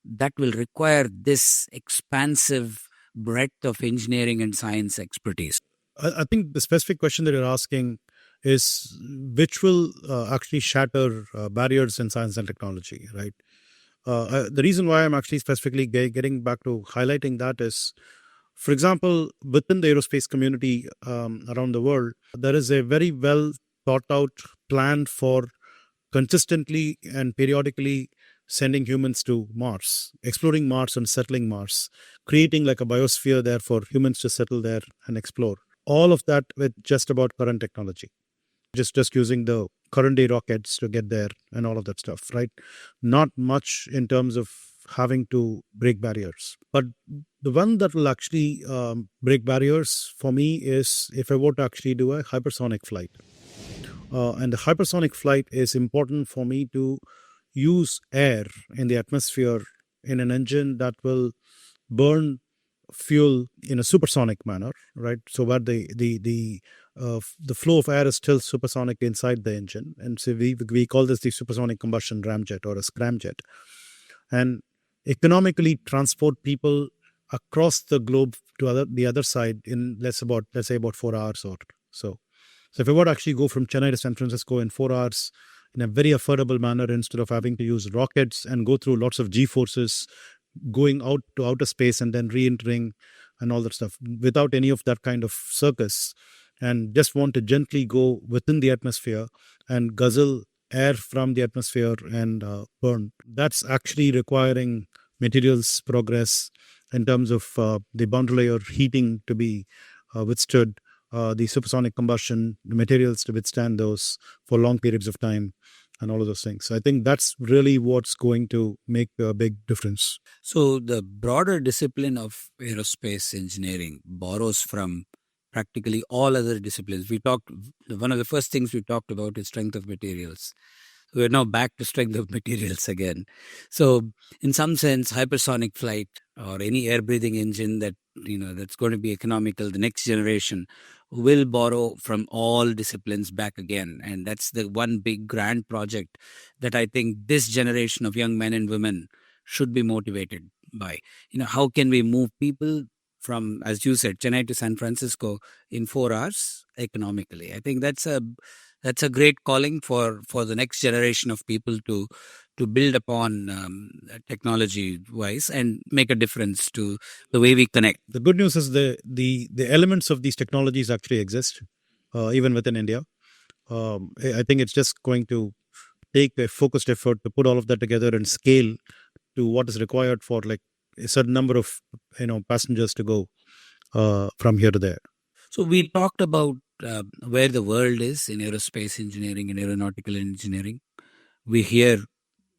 that will require this expansive breadth of engineering and science expertise? I think the specific question that you're asking is which will actually shatter barriers in science and technology, right? The reason why I'm actually specifically getting back to highlighting that is, for example, within the aerospace community around the world, there is a very well thought out plan for consistently and periodically sending humans to Mars, exploring Mars and settling Mars, creating like a biosphere there for humans to settle there and explore. All of that with just about current technology, just using the current day rockets to get there and all of that stuff, right? Not much in terms of having to break barriers. But the one that will actually break barriers for me is if I were to actually do a hypersonic flight. And the hypersonic flight is important for me to use air in the atmosphere in an engine that will burn fuel in a supersonic manner, right? So where the flow of air is still supersonic inside the engine, and so we call this the supersonic combustion ramjet or a scramjet, and economically transport people across the globe to the other side in let's say about 4 hours or so. So if I were to actually go from Chennai to San Francisco in 4 hours in a very affordable manner instead of having to use rockets and go through lots of G forces, going out to outer space and then re-entering and all that stuff without any of that kind of circus, and just want to gently go within the atmosphere and guzzle air from the atmosphere and burn. That's actually requiring materials progress in terms of the boundary layer heating to be withstood, the supersonic combustion, the materials to withstand those for long periods of time, and all of those things. So I think that's really what's going to make a big difference. So, the broader discipline of aerospace engineering borrows from practically all other disciplines. One of the first things we talked about is strength of materials. We're now back to strength of materials again. So, in some sense, hypersonic flight or any air breathing engine that's going to be economical, the next generation will borrow from all disciplines back again. And that's the one big grand project that I think this generation of young men and women should be motivated by. How can we move people from, as you said, Chennai to San Francisco in 4 hours economically? I think that's a great calling for the next generation of people to build upon technology wise and make a difference to the way we connect. The good news is the elements of these technologies actually exist, even within India. I think it's just going to take a focused effort to put all of that together and scale to what is required for like a certain number of passengers to go from here to there. So we talked about where the world is in aerospace engineering and aeronautical engineering. We hear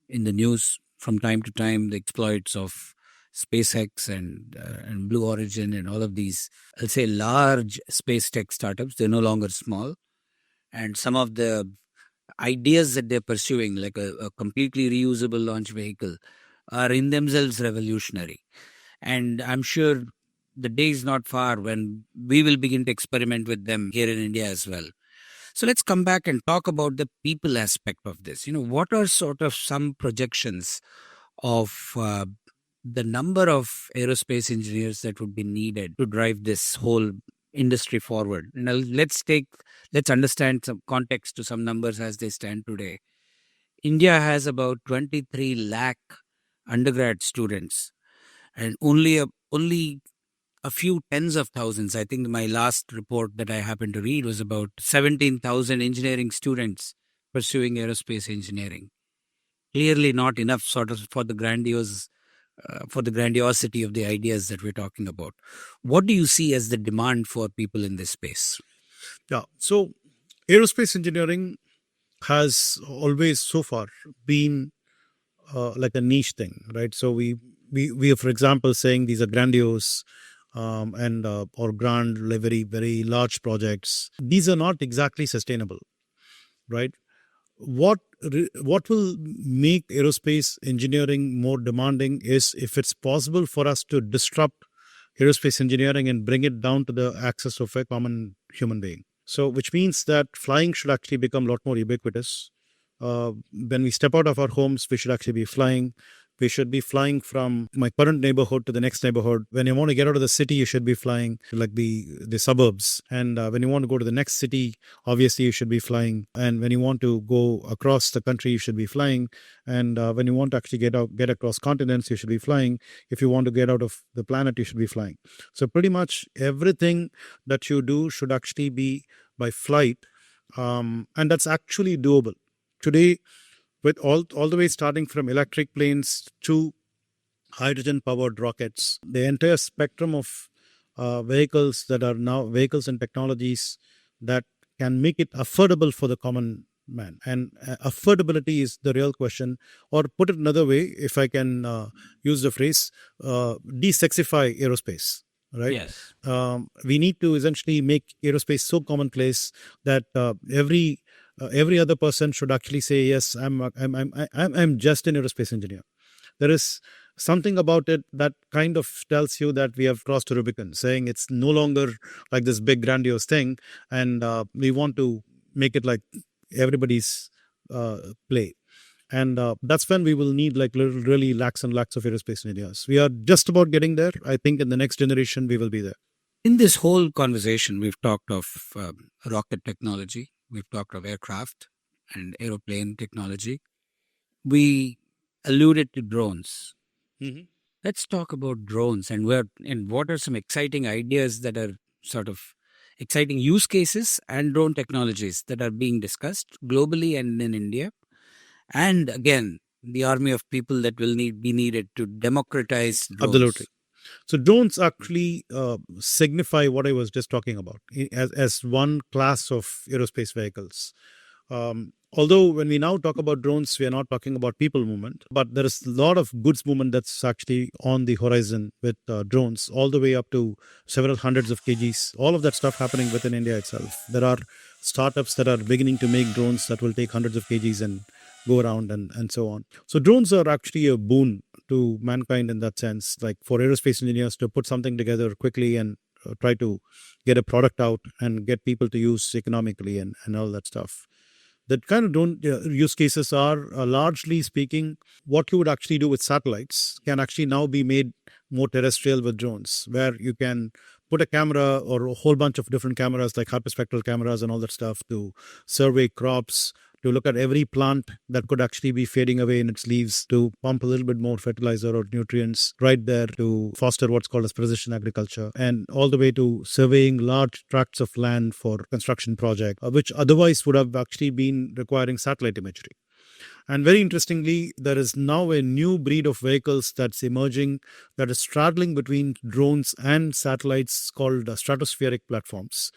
in the news from time to time the exploits of SpaceX and Blue Origin and all of these, I'll say, large space tech startups. They're no longer small, and some of the ideas that they're pursuing, like a completely reusable launch vehicle, are in themselves revolutionary. And I'm sure the day is not far when we will begin to experiment with them here in India as well. So let's come back and talk about the people aspect of this. What are sort of some projections of the number of aerospace engineers that would be needed to drive this whole industry forward? Let's understand some context to some numbers as they stand today. India has about 23 lakh undergrad students, and only a few tens of thousands. I think my last report that I happened to read was about 17,000 engineering students pursuing aerospace engineering. Clearly not enough sort of for the grandiosity of the ideas that we're talking about. What do you see as the demand for people in this space? Yeah. So aerospace engineering has always so far been like a niche thing, right? So we are, for example, saying these are grandiose and or grand, like very very large projects. These are not exactly sustainable, right? What will make aerospace engineering more demanding is if it's possible for us to disrupt aerospace engineering and bring it down to the access of a common human being. So, which means that flying should actually become a lot more ubiquitous. When we step out of our homes, we should actually be flying. We should be flying from my current neighborhood to the next neighborhood. When you want to get out of the city, you should be flying like the suburbs. And when you want to go to the next city, obviously you should be flying. And when you want to go across the country, you should be flying. And when you want to actually get across continents, you should be flying. If you want to get out of the planet, you should be flying. So pretty much everything that you do should actually be by flight, and that's actually doable today, with all the way starting from electric planes to hydrogen powered rockets. The entire spectrum of vehicles that are now vehicles and technologies that can make it affordable for the common man. And affordability is the real question. Or put it another way, if I can use the phrase, de-sexify aerospace. Right, Yes. we need to essentially make aerospace so commonplace that every other person should actually say, yes, I'm just an aerospace engineer. There is something about it that kind of tells you that we have crossed a Rubicon, saying it's no longer like this big grandiose thing, and we want to make it like everybody's play. And that's when we will need like really lakhs and lakhs of aerospace engineers. We are just about getting there. I think in the next generation we will be there. In this whole conversation, we've talked of rocket technology, we've talked of aircraft and aeroplane technology. We alluded to drones. Mm-hmm. Let's talk about drones and what are some exciting ideas that are sort of exciting use cases and drone technologies that are being discussed globally and in India. And again, the army of people that will be needed to democratize Absolutely. drones. So drones actually signify what I was just talking about as one class of aerospace vehicles. Although when we now talk about drones, we are not talking about people movement, but there is a lot of goods movement that's actually on the horizon with drones, all the way up to several hundreds of kgs. All of that stuff happening within India itself. There are startups that are beginning to make drones that will take hundreds of kgs and go around and so on. So drones are actually a boon to mankind in that sense, like for aerospace engineers to put something together quickly and try to get a product out and get people to use economically and all that stuff. That kind of drone use cases are largely speaking what you would actually do with satellites can actually now be made more terrestrial with drones, where you can put a camera or a whole bunch of different cameras like hyperspectral cameras and all that stuff to survey crops, to look at every plant that could actually be fading away in its leaves, to pump a little bit more fertilizer or nutrients right there to foster what's called as precision agriculture, and all the way to surveying large tracts of land for construction project, which otherwise would have actually been requiring satellite imagery. And very interestingly, there is now a new breed of vehicles that's emerging that is straddling between drones and satellites called stratospheric platforms,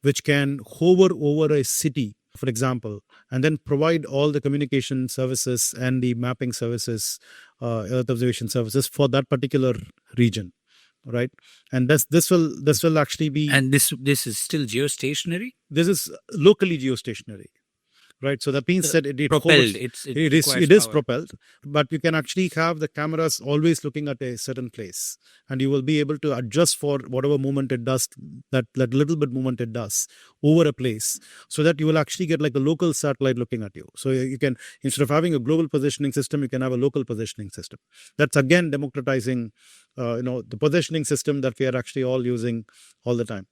which can hover over a city, for example, and then provide all the communication services and the mapping services, Earth observation services for that particular region, right? And this will actually be And this is still geostationary? this is locally geostationary. right? So that means that it Propelled. hovers. It requires It is power. propelled, but you can actually have the cameras always looking at a certain place, and you will be able to adjust for whatever movement it does, that little bit movement it does over a place, so that you will actually get like a local satellite looking at you. So you can, instead of having a global positioning system, you can have a local positioning system. That's again democratizing, the positioning system that we are actually all using all the time,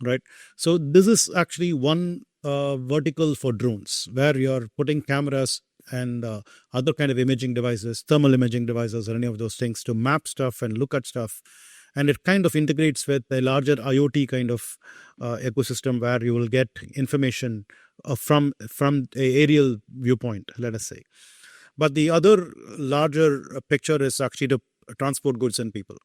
right? So this is actually one vertical for drones, where you're putting cameras and other kind of imaging devices, thermal imaging devices, or any of those things to map stuff and look at stuff. And it kind of integrates with a larger IoT kind of ecosystem, where you will get information from a aerial viewpoint, let us say. But the other larger picture is actually to transport goods and people.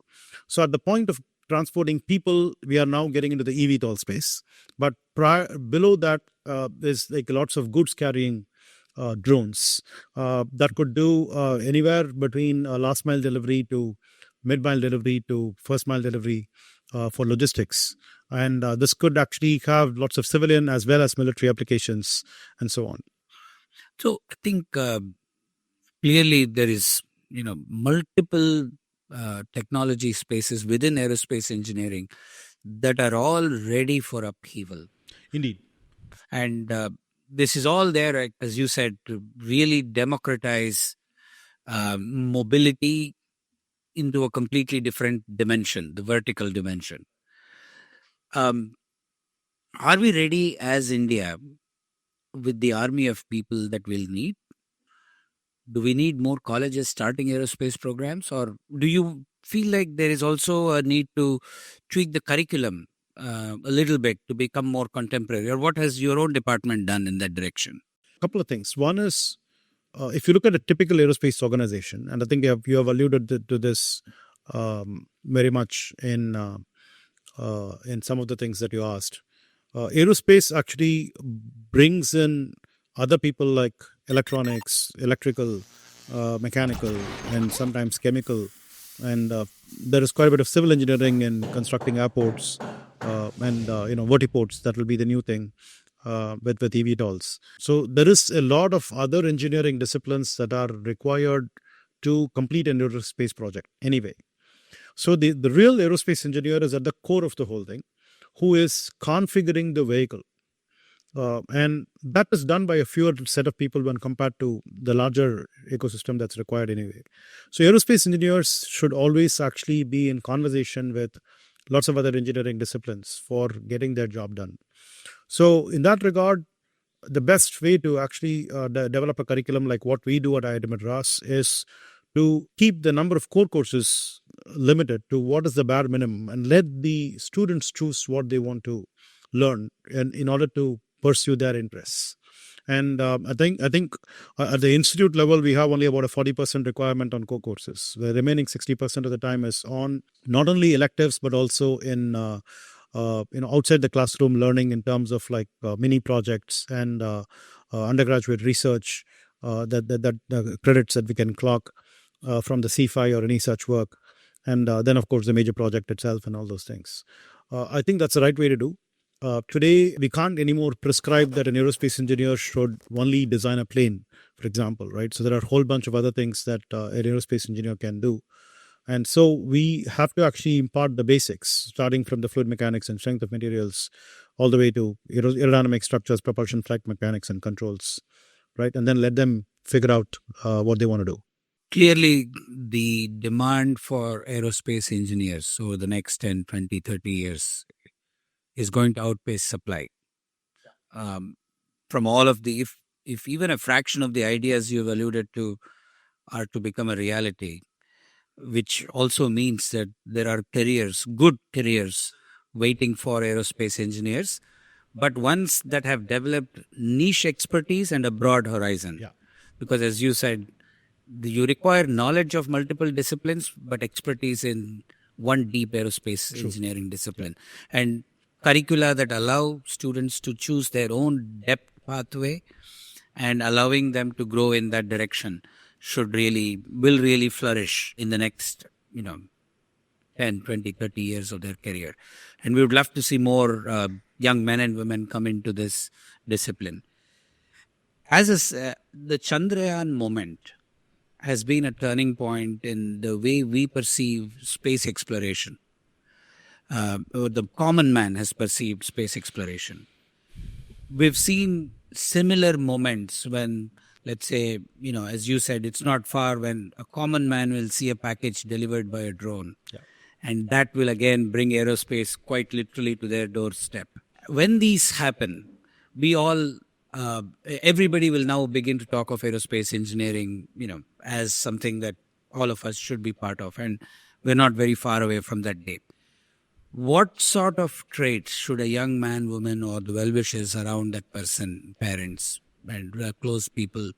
So at the point of transporting people, we are now getting into the eVTOL space. But below that, there's like lots of goods carrying drones that could do anywhere between last mile delivery to mid mile delivery to first mile delivery for logistics. And this could actually have lots of civilian as well as military applications and so on. So I think clearly there is, multiple technology spaces within aerospace engineering that are all ready for upheaval. Indeed. And this is all there, as you said, to really democratize mobility into a completely different dimension, the vertical dimension. Um, are we ready as India with the army of people that we'll need? Do we need more colleges starting aerospace programs, or do you feel like there is also a need to tweak the curriculum a little bit to become more contemporary? Or what has your own department done in that direction? Couple of things. One is, if you look at a typical aerospace organization, and I think you have alluded to this very much in some of the things that you asked. Aerospace actually brings in other people like electronics, electrical, mechanical, and sometimes chemical. And there is quite a bit of civil engineering in constructing airports and vertiports. That will be the new thing with eVTOLs. So there is a lot of other engineering disciplines that are required to complete an aerospace project anyway. So the real aerospace engineer is at the core of the whole thing, who is configuring the vehicle. And that is done by a fewer set of people when compared to the larger ecosystem that's required anyway. So aerospace engineers should always actually be in conversation with lots of other engineering disciplines for getting their job done. So in that regard, the best way to actually develop a curriculum like what we do at IIT Madras is to keep the number of core courses limited to what is the bare minimum, and let the students choose what they want to learn in order to pursue their interests. And I think at the institute level, we have only about a 40% requirement on core courses. The remaining 60% of the time is on not only electives but also in outside the classroom learning, in terms of like mini projects and undergraduate research, that credits that we can clock from the CFI or any such work, and then of course the major project itself and all those things. I think that's the right way to do. Today, we can't anymore prescribe that an aerospace engineer should only design a plane, for example, right? So there are a whole bunch of other things that an aerospace engineer can do. And so we have to actually impart the basics, starting from the fluid mechanics and strength of materials, all the way to aerodynamic structures, propulsion, flight mechanics, and controls, right? And then let them figure out what they want to do. Clearly, the demand for aerospace engineers over the next 10, 20, 30 years is going to outpace supply. From all of the, if even a fraction of the ideas you've alluded to are to become a reality, which also means that there are careers, good careers, waiting for aerospace engineers, but ones that have developed niche expertise and a broad horizon. Yeah, Because as you said, you require knowledge of multiple disciplines, but expertise in one deep aerospace true. engineering discipline. And curricula that allow students to choose their own depth pathway and allowing them to grow in that direction will really flourish in the next, 10, 20, 30 years of their career. And we would love to see more young men and women come into this discipline. The Chandrayaan moment has been a turning point in the way we perceive space exploration. Or the common man has perceived space exploration. We've seen similar moments when, let's say, as you said, it's not far when a common man will see a package delivered by a drone, Yeah. and that will again bring aerospace quite literally to their doorstep. When these happen, we all, everybody will now begin to talk of aerospace engineering, as something that all of us should be part of, and we're not very far away from that day. What sort of traits should a young man, woman, or the well wishers around that person, parents, and close people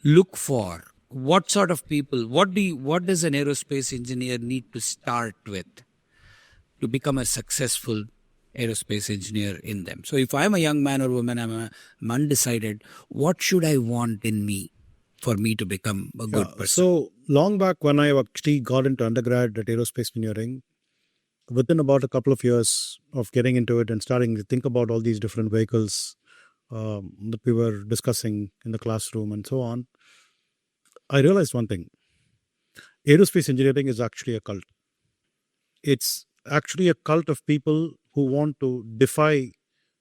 look for? What sort of people? What does an aerospace engineer need to start with to become a successful aerospace engineer in them? So, if I'm a young man or woman, I'm undecided. What should I want in me for me to become a Yeah. good person? So long back when I actually got into undergrad at aerospace engineering, within about a couple of years of getting into it and starting to think about all these different vehicles that we were discussing in the classroom and so on, I realized one thing: aerospace engineering is actually a cult. It's actually a cult of people who want to defy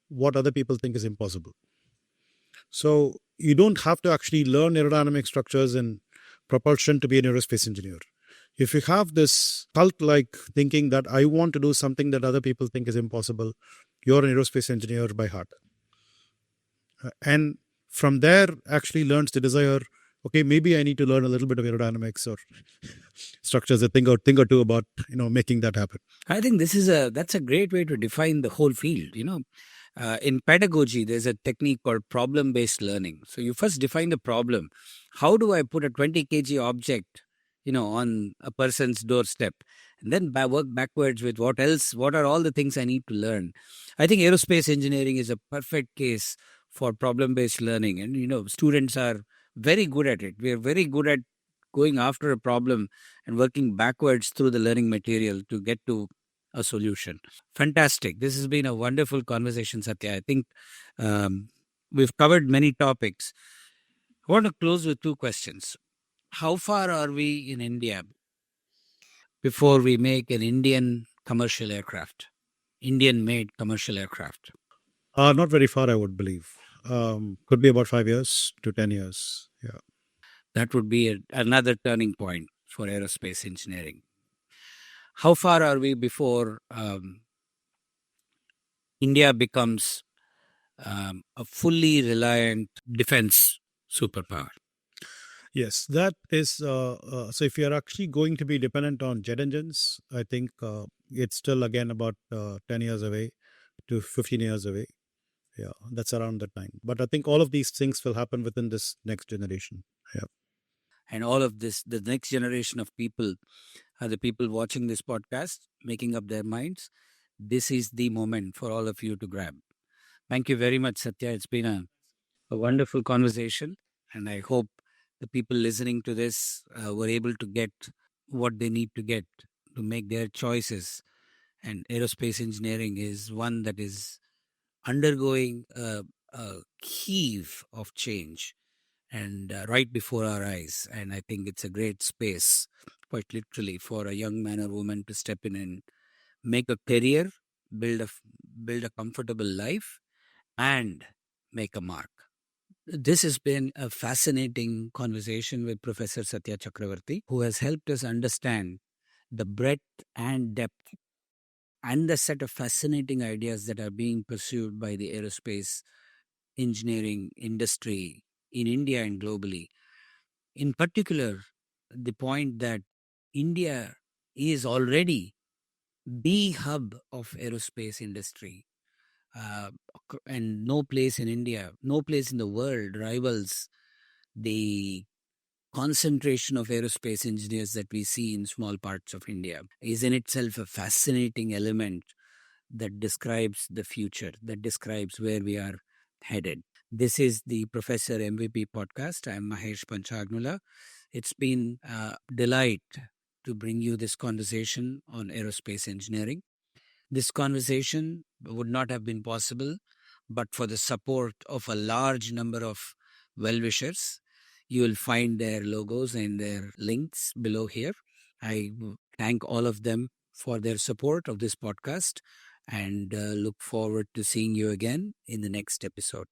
what other people think is impossible. So you don't have to actually learn aerodynamic structures and propulsion to be an aerospace engineer. If you have this cult like thinking that I want to do something that other people think is impossible, you're an aerospace engineer by heart. And from there actually learns the desire, okay, maybe I need to learn a little bit of aerodynamics or structures, a thing or two about making that happen. I think that's a great way to define the whole field. In pedagogy, there's a technique called problem-based learning. So you first define the problem. How do I put a 20 kg object, on a person's doorstep, and then work backwards with what else? What are all the things I need to learn? I think aerospace engineering is a perfect case for problem-based learning, and students are very good at it. We are very good at going after a problem and working backwards through the learning material to get to a solution. Fantastic. This has been a wonderful conversation, Satya. I think we've covered many topics. I want to close with two questions. How far are we in India before we make an Indian commercial aircraft, Indian made commercial aircraft? Not very far, I would believe. Could be about 5 years to 10 years. Yeah. That would be another turning point for aerospace engineering. How far are we before India becomes a fully reliant defense superpower? Yes, that is. So if you're actually going to be dependent on jet engines, I think it's still again about 10 years away to 15 years away. Yeah, that's around that time. But I think all of these things will happen within this next generation. Yeah. And all of this, the next generation of people are the people watching this podcast, making up their minds. This is the moment for all of you to grab. Thank you very much, Satya. It's been a wonderful conversation. And I hope the people listening to this were able to get what they need to get to make their choices. And aerospace engineering is one that is undergoing a heave of change and right before our eyes. And I think it's a great space, quite literally, for a young man or woman to step in and make a career, build a comfortable life, and make a mark. This has been a fascinating conversation with Professor Satya Chakravarthy, who has helped us understand the breadth and depth and the set of fascinating ideas that are being pursued by the aerospace engineering industry in India and globally. In particular, the point that India is already the hub of aerospace industry. And no place in India, no place in the world rivals the concentration of aerospace engineers that we see in small parts of India. Is in itself a fascinating element that describes the future, that describes where we are headed. This is the Professor MVP podcast. I'm Mahesh Panchagnula. It's been a delight to bring you this conversation on aerospace engineering. This conversation would not have been possible but for the support of a large number of well wishers. You will find their logos and their links below here. I thank all of them for their support of this podcast and look forward to seeing you again in the next episode.